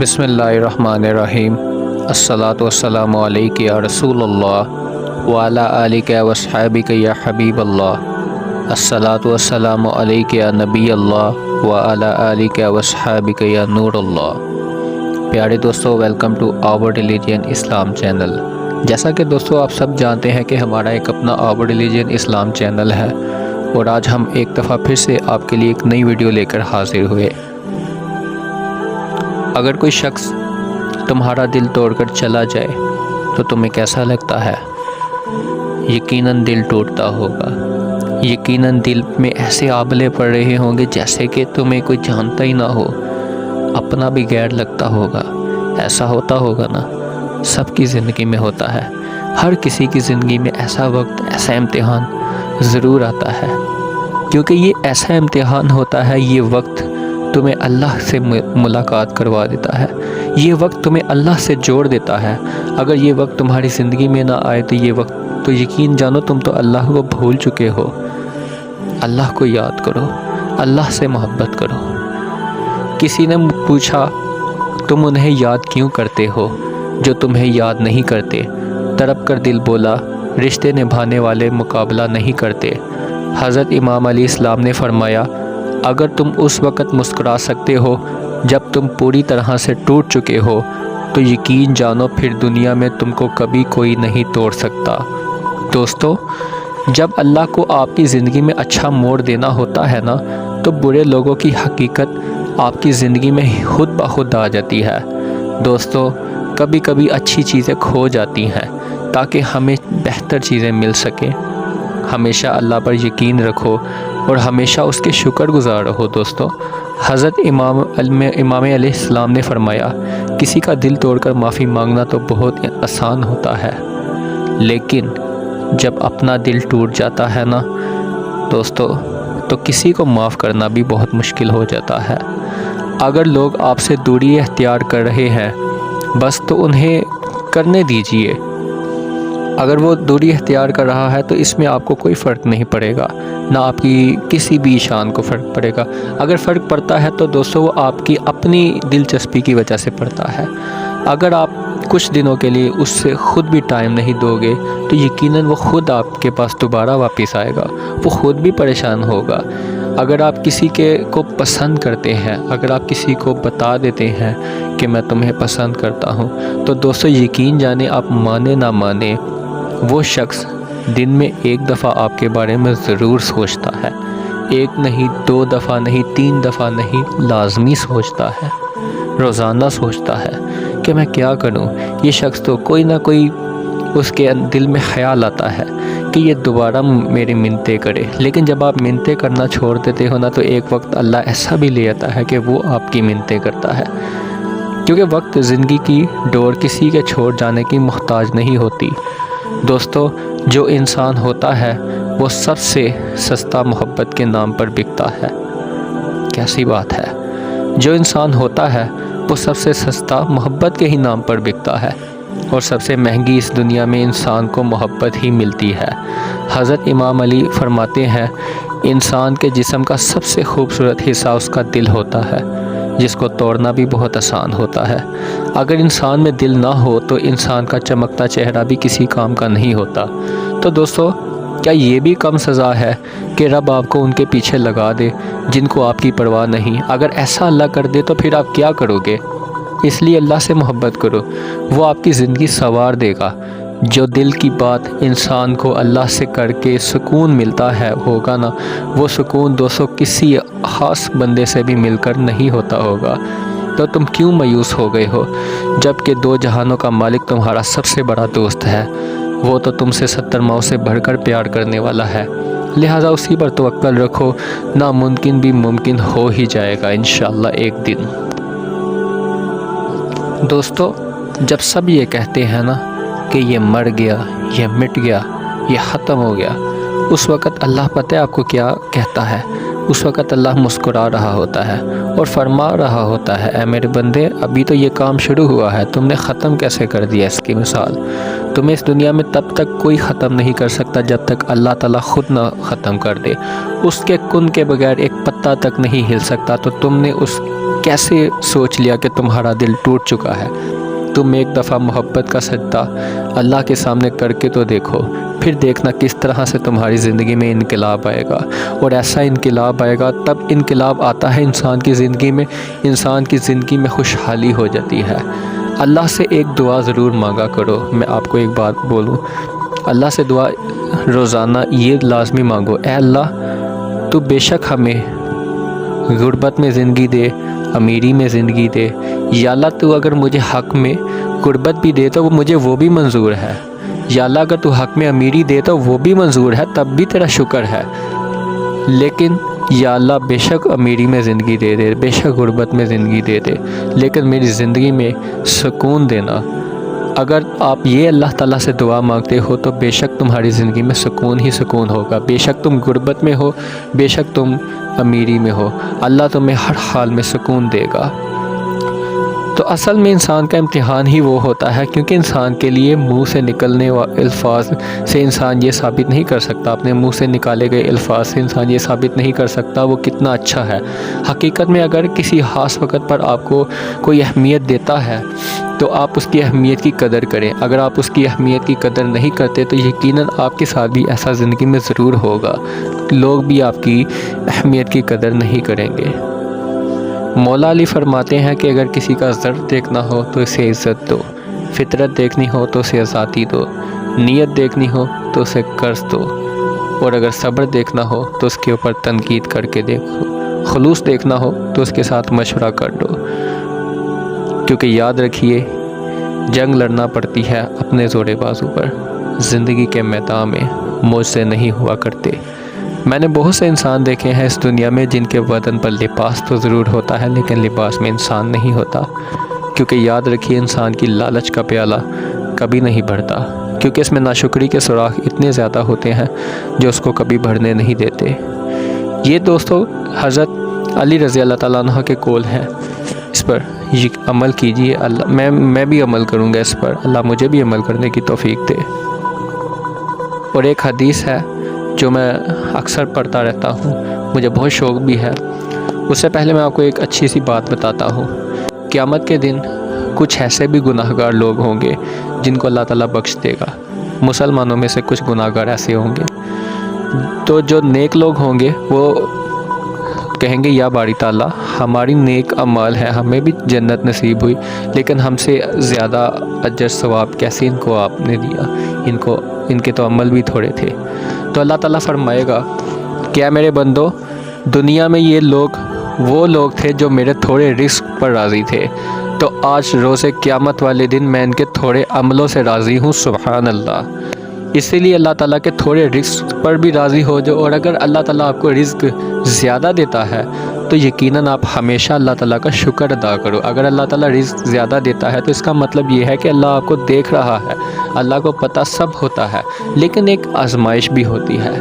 بسم اللہ الرحمن الرحیم۔ الصلاۃ والسلام علیک یا رسول اللہ وعلی آلک واصحابک یا حبیب اللہ۔ الصلاۃ والسلام علیک یا نبی اللہ وعلی آلک واصحابک یا نور اللہ۔ پیارے دوستو، welcome to our religion Islam channel. جیسا کہ دوستو آپ سب جانتے ہیں کہ ہمارا ایک اپنا آور ریلیجن اسلام چینل ہے، اور آج ہم ایک دفعہ پھر سے آپ کے لیے ایک نئی ویڈیو لے کر حاضر ہوئے۔ اگر کوئی شخص تمہارا دل توڑ کر چلا جائے تو تمہیں کیسا لگتا ہے؟ یقیناً دل ٹوٹتا ہوگا، یقیناً دل میں ایسے آبلے پڑ رہے ہوں گے جیسے کہ تمہیں کوئی جانتا ہی نہ ہو، اپنا بھی غیر لگتا ہوگا۔ ایسا ہوتا ہوگا نا، سب کی زندگی میں ہوتا ہے۔ ہر کسی کی زندگی میں ایسا وقت، ایسا امتحان ضرور آتا ہے، کیونکہ یہ ایسا امتحان ہوتا ہے۔ یہ وقت تمہیں اللہ سے ملاقات کروا دیتا ہے، یہ وقت تمہیں اللہ سے جوڑ دیتا ہے۔ اگر یہ وقت تمہاری زندگی میں نہ آئے تو یہ وقت تو یقین جانو تم تو اللہ کو بھول چکے ہو۔ اللہ کو یاد کرو، اللہ سے محبت کرو۔ کسی نے پوچھا تم انہیں یاد کیوں کرتے ہو جو تمہیں یاد نہیں کرتے؟ تڑپ کر دل بولا، رشتے نبھانے والے مقابلہ نہیں کرتے۔ حضرت امام علیہ السلام نے فرمایا، اگر تم اس وقت مسکرا سکتے ہو جب تم پوری طرح سے ٹوٹ چکے ہو تو یقین جانو پھر دنیا میں تم کو کبھی کوئی نہیں توڑ سکتا۔ دوستو، جب اللہ کو آپ کی زندگی میں اچھا موڑ دینا ہوتا ہے نا، تو برے لوگوں کی حقیقت آپ کی زندگی میں خود بخود آ جاتی ہے۔ دوستو، کبھی کبھی اچھی چیزیں کھو جاتی ہیں تاکہ ہمیں بہتر چیزیں مل سکیں۔ ہمیشہ اللہ پر یقین رکھو اور ہمیشہ اس کے شکر گزار رہو۔ دوستو، حضرت امام علیہ السلام نے فرمایا، کسی کا دل توڑ کر معافی مانگنا تو بہت آسان ہوتا ہے، لیکن جب اپنا دل ٹوٹ جاتا ہے نا دوستو، تو کسی کو معاف کرنا بھی بہت مشکل ہو جاتا ہے۔ اگر لوگ آپ سے دوری اختیار کر رہے ہیں بس تو انہیں کرنے دیجئے۔ اگر وہ دوری اختیار کر رہا ہے تو اس میں آپ کو کوئی فرق نہیں پڑے گا، نہ آپ کی کسی بھی شان کو فرق پڑے گا۔ اگر فرق پڑتا ہے تو دوستو وہ آپ کی اپنی دلچسپی کی وجہ سے پڑتا ہے۔ اگر آپ کچھ دنوں کے لیے اس سے خود بھی ٹائم نہیں دو گے تو یقیناً وہ خود آپ کے پاس دوبارہ واپس آئے گا، وہ خود بھی پریشان ہوگا۔ اگر آپ کسی کو پسند کرتے ہیں، اگر آپ کسی کو بتا دیتے ہیں کہ میں تمہیں پسند کرتا ہوں، تو دوستو یقین جانے آپ مانے نہ مانے، وہ شخص دن میں ایک دفعہ آپ کے بارے میں ضرور سوچتا ہے۔ ایک نہیں، دو دفعہ نہیں، تین دفعہ نہیں، لازمی سوچتا ہے، روزانہ سوچتا ہے کہ میں کیا کروں۔ یہ شخص تو کوئی نہ کوئی اس کے دل میں خیال آتا ہے کہ یہ دوبارہ میری منتیں کرے، لیکن جب آپ منتیں کرنا چھوڑ دیتے ہو نا تو ایک وقت اللہ ایسا بھی لے آتا ہے کہ وہ آپ کی منتیں کرتا ہے، کیونکہ وقت زندگی کی ڈور کسی کے چھوڑ جانے کی محتاج نہیں ہوتی۔ دوستو، جو انسان ہوتا ہے وہ سب سے سستا محبت کے نام پر بکتا ہے۔ کیسی بات ہے! جو انسان ہوتا ہے وہ سب سے سستا محبت کے ہی نام پر بکتا ہے، اور سب سے مہنگی اس دنیا میں انسان کو محبت ہی ملتی ہے۔ حضرت امام علی فرماتے ہیں، انسان کے جسم کا سب سے خوبصورت حصہ اس کا دل ہوتا ہے، جس کو توڑنا بھی بہت آسان ہوتا ہے۔ اگر انسان میں دل نہ ہو تو انسان کا چمکتا چہرہ بھی کسی کام کا نہیں ہوتا۔ تو دوستو، کیا یہ بھی کم سزا ہے کہ رب آپ کو ان کے پیچھے لگا دے جن کو آپ کی پرواہ نہیں؟ اگر ایسا اللہ کر دے تو پھر آپ کیا کرو گے؟ اس لیے اللہ سے محبت کرو، وہ آپ کی زندگی سنوار دے گا۔ جو دل کی بات انسان کو اللہ سے کر کے سکون ملتا ہے ہوگا نا، وہ سکون دوستو کسی خاص بندے سے بھی مل کر نہیں ہوتا ہوگا۔ تو تم کیوں مایوس ہو گئے ہو جب کہ دو جہانوں کا مالک تمہارا سب سے بڑا دوست ہے؟ وہ تو تم سے 70 ماؤں سے بڑھ کر پیار کرنے والا ہے، لہٰذا اسی پر توکل رکھو، ناممکن بھی ممکن ہو ہی جائے گا انشاءاللہ ایک دن۔ دوستو، جب سب یہ کہتے ہیں نا کہ یہ مر گیا، یہ مٹ گیا، یہ ختم ہو گیا، اس وقت اللہ پتہ ہے آپ کو کیا کہتا ہے؟ اس وقت اللہ مسکرا رہا ہوتا ہے اور فرما رہا ہوتا ہے، اے میرے بندے، ابھی تو یہ کام شروع ہوا ہے، تم نے ختم کیسے کر دیا اس کی مثال؟ تمہیں اس دنیا میں تب تک کوئی ختم نہیں کر سکتا جب تک اللہ تعالیٰ خود نہ ختم کر دے۔ اس کے کن کے بغیر ایک پتا تک نہیں ہل سکتا، تو تم نے اس कैसे सोच लिया कि तुम्हारा दिल टूट चुका है। तुम एक दफ़ा मोहब्बत का सजदा अल्लाह के सामने करके तो देखो, फिर देखना किस तरह से तुम्हारी ज़िंदगी में इनकलाब आएगा। और ऐसा इनकलाब आएगा, तब इनकलाब आता है इंसान की ज़िंदगी में, इंसान की ज़िंदगी में खुशहाली हो जाती है। अल्लाह से एक दुआ ज़रूर मांगा करो। मैं आपको एक बात बोलूँ, अल्लाह से दुआ रोज़ाना ये लाजमी मांगो, ऐ अल्लाह तू बेशक हमें गुर्बत में ज़िंदगी दे, अमीरी में ज़िंदगी दे, या अल्लाह तू अगर मुझे हक़ में गुर्बत भी दे तो मुझे वो भी मंजूर है, या अल्लाह अगर तू हक़ में अमीरी दे तो वो भी मंजूर है, तब भी तेरा शुक्र है। लेकिन या अल्लाह बेशक अमीरी में ज़िंदगी दे दे, बेशक गुर्बत में ज़िंदगी दे दे, लेकिन मेरी ज़िंदगी में सुकून देना। अगर आप ये अल्लाह ताला से दुआ मांगते हो तो बेशक तुम्हारी ज़िंदगी में सुकून ही सुकून होगा। बेशक तुम गुर्बत में हो, बेशक तुम अमीरी में हो, अल्लाह तुम्हें हर हाल में सुकून देगा। तो असल में इंसान का इम्तिहान ही वो होता है, क्योंकि इंसान के लिए मुंह से निकलने वाले अल्फाज से इंसान ये साबित नहीं कर सकता, अपने मुंह से निकाले गए अल्फाज से इंसान ये साबित नहीं कर सकता वो कितना अच्छा है। हकीकत में अगर किसी ख़ास वक़्त पर आपको कोई अहमियत देता है तो आप उसकी अहमियत की कदर करें। अगर आप उसकी अहमियत की कदर नहीं करते तो यकीनन आपके साथ भी ऐसा ज़िंदगी में ज़रूर होगा, लोग भी आपकी अहमियत की कदर नहीं करेंगे। मौला अली फरमाते हैं कि अगर किसी का ज़र्फ देखना हो तो उसे इज़्ज़त दो, फितरत देखनी हो तो उसे आज़ादी दो, नीयत देखनी हो तो उसे कर्ज दो, और अगर सब्र देखना हो तो उसके ऊपर तनकीद करके देखो, खुलूस देखना हो तो उसके साथ मशवरा कर दो। क्योंकि याद रखिए, जंग लड़ना पड़ती है अपने जोड़े बाजू पर, ज़िंदगी के मैदान में मुझसे नहीं हुआ करते। मैंने बहुत से इंसान देखे हैं इस दुनिया में जिनके बदन पर लिबास तो ज़रूर होता है, लेकिन लिबास में इंसान नहीं होता। क्योंकि याद रखिए, इंसान की लालच का प्याला कभी नहीं भरता, क्योंकि इसमें नाशुक्री के सुराख इतने ज़्यादा होते हैं जो उसको कभी भरने नहीं देते। ये दोस्तों हज़रत अली रज़ी अल्लाह ताला अन्हु के कौल हैं, इस पर ये अमल कीजिए। अल्लाह मैं भी अमल करूँगा इस पर, अल्लाह मुझे भी अमल करने की तौफीक दे। और एक हदीस है जो मैं अक्सर पढ़ता रहता हूँ, मुझे बहुत शौक़ भी है। उससे पहले मैं आपको एक अच्छी सी बात बताता हूँ। क़यामत के दिन कुछ ऐसे भी गुनाहगार लोग होंगे जिनको अल्लाह ताला बख्श देगा। मुसलमानों में से कुछ गुनाहगार ऐसे होंगे, तो जो नेक लोग होंगे वो कहेंगे या बारी ताला, हमारी नेक अमाल है, हमें भी जन्नत नसीब हुई, लेकिन हमसे ज़्यादा अजर सवाब कैसे इनको आपने दिया, इनके तो अमल भी थोड़े थे। तो अल्लाह ताला फरमाएगा, क्या मेरे बंदो, दुनिया में ये लोग वो लोग थे जो मेरे थोड़े रिस्क पर राज़ी थे, तो आज रोज़े क़यामत वाले दिन मैं इनके थोड़े अमलों से राज़ी हूँ। सुभान अल्लाह। इसीलिए अल्लाह ताला के थोड़े रिस्क पर भी राज़ी हो जाओ। और अगर अल्लाह ताला आपको रिस्क ज़्यादा देता है तो यकीनन आप हमेशा अल्लाह ताला का शुक्र अदा करो। अगर अल्लाह ताला रिस्क ज़्यादा देता है तो इसका मतलब ये है कि अल्लाह आपको देख रहा है, अल्लाह को पता सब होता है, लेकिन एक आजमाइश भी होती है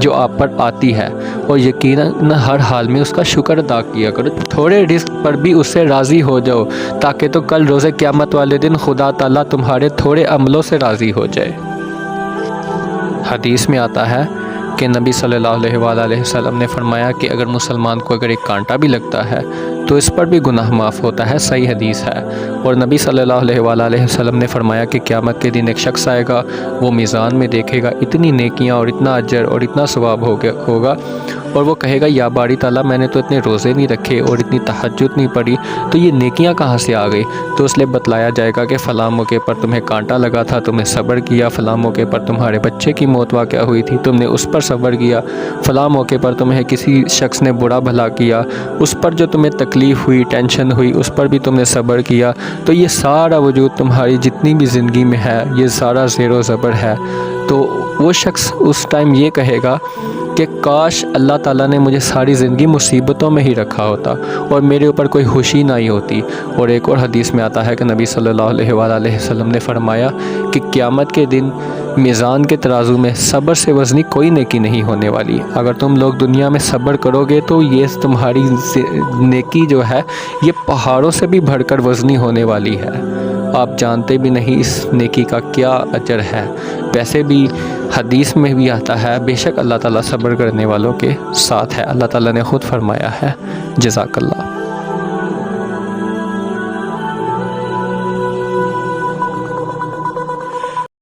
जो आप पर आती है, और यकीनन हर हाल में उसका शुक्र अदा किया करो। थोड़े रिस्क पर भी उससे राज़ी हो जाओ, ताकि तो कल रोज़े क़यामत वाले दिन खुदा ताला तुम्हारे थोड़े अमलों से राज़ी हो जाए। हदीस में आता है कि नबी सल्लल्लाहु अलैहि वसल्लम ने फरमाया कि अगर मुसलमान को अगर एक कांटा भी लगता है तो इस पर भी गुनाह माफ़ होता है। सही हदीस है। और नबी सल्लल्लाहु अलैहि वसल्लम ने फरमाया कि क़यामत के दिन एक शख्स आएगा, वो मीज़ान में देखेगा इतनी नेकियां और इतना अजर और इतना सवाब होगा, और वो कहेगा या बारी ताला, मैंने तो इतने रोज़े नहीं रखे और इतनी तहज्जुद नहीं पढ़ी, तो ये नेकियां कहाँ से आ गई? तो इसलिए बतलाया जाएगा कि फ़लाँ मौके पर तुम्हें कांटा लगा था, तुमने सब्र किया, फ़लाँ मौके पर तुम्हारे बच्चे की मौत वाक़या हुई थी, तुमने उस पर सब्र किया, फ़लाँ मौके पर तुम्हें किसी शख्स ने बुरा भला किया, उस पर जो तुम्हें तकलीफ़ हुई, टेंशन हुई, उस पर भी तुमने सब्र किया। तो ये सारा वजूद तुम्हारी जितनी भी ज़िंदगी में है, ये सारा ज़ेरो ज़बर है। तो वो शख्स उस टाइम ये कहेगा कि काश अल्लाह ताला ने मुझे सारी ज़िंदगी मुसीबतों में ही रखा होता और मेरे ऊपर कोई खुशी ना ही होती। और एक और हदीस में आता है कि नबी सल्लल्लाहु अलैहि वसल्लम ने फरमाया कि क़यामत के दिन मीज़ान के तराजू में सब्र से वज़नी कोई नेकी नहीं होने वाली। अगर तुम लोग दुनिया में सब्र करोगे तो ये तुम्हारी नेकी जो है ये पहाड़ों से भी बढ़कर वज़नी होने वाली है। आप जानते भी नहीं इस नेकी का क्या अजर है। वैसे भी हदीस में भी आता है, बेशक अल्लाह ताला सब्र करने वालों के साथ है। अल्लाह ताला ने ख़ुद फरमाया है। जज़ाकल्लाह।